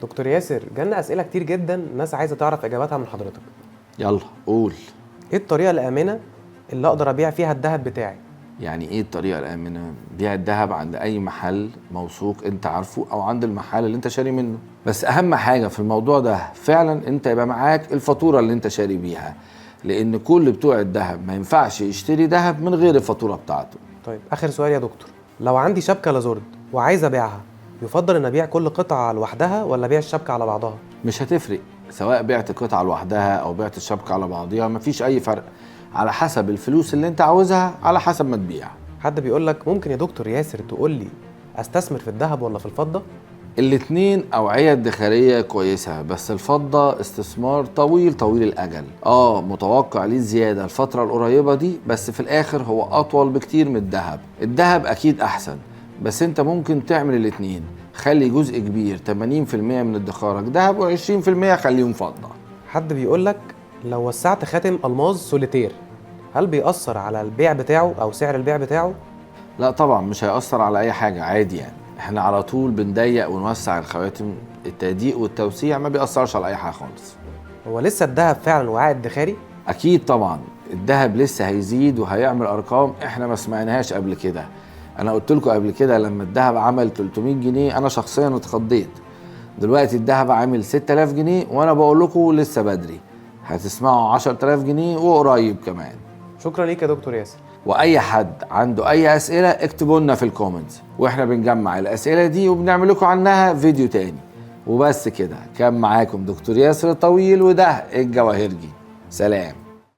دكتور ياسر، جالنا اسئله كتير جدا، الناس عايزه تعرف اجاباتها من حضرتك. يلا قول. ايه الطريقه الامنه اللي اقدر ابيع فيها الذهب بتاعي؟ يعني ايه الطريقه الامنه؟ بيع الذهب عند اي محل موثوق انت عارفه، او عند المحل اللي انت شاري منه. بس اهم حاجه في الموضوع ده فعلا انت يبقى معاك الفاتوره اللي انت شاري بيها، لان كل بتوع الذهب ما ينفعش يشتري ذهب من غير الفاتوره بتاعته. طيب اخر سؤال يا دكتور، لو عندي شبكه لازورد وعايز ابيعها، يفضل ان ابيع كل قطعه لوحدها ولا ابيع الشبكه على بعضها؟ مش هتفرق سواء بعت قطعه لوحدها او بعت الشبكه على بعضيها، مفيش اي فرق، على حسب الفلوس اللي انت عاوزها، على حسب ما تبيع. حد بيقول لك ممكن يا دكتور ياسر تقول لي استثمر في الذهب ولا في الفضه؟ الاتنين أوعية ادخارية كويسة، بس الفضة استثمار طويل الأجل. متوقع ليه زيادة الفترة القريبة دي، بس في الآخر هو أطول بكتير من الذهب. الذهب أكيد أحسن، بس أنت ممكن تعمل الاتنين. خلي جزء كبير 80% من ادخارك ذهب و20% خليهم فضة. حد بيقول لك لو وسعت خاتم الماظ سوليتير، هل بيأثر على البيع بتاعه او سعر البيع بتاعه؟ لا طبعا مش هيأثر على أي حاجة، عادي يعني. احنا على طول بنضيق ونوسع الخواتم، التضييق والتوسيع ما بيأثرش على أي حاجة خالص. هو لسه الذهب فعلا وعاء ادخاري؟ اكيد طبعا، الذهب لسه هيزيد وهيعمل ارقام احنا ما سمعناهاش قبل كده. انا قلت لكم قبل كده لما الذهب عمل 300 جنيه انا شخصيا اتخضيت. دلوقتي الذهب عامل 6000 جنيه وانا بقول لكم لسه بدري، هتسمعوا 10000 جنيه وقريب كمان. شكرا ليك يا دكتور ياسر. واي حد عنده اي اسئله اكتبوا لنا في الكومنتس، واحنا بنجمع الاسئله دي وبنعمل لكم عنها فيديو تاني. وبس كده، كان معاكم دكتور ياسر الطويل، وده الجواهرجي. سلام.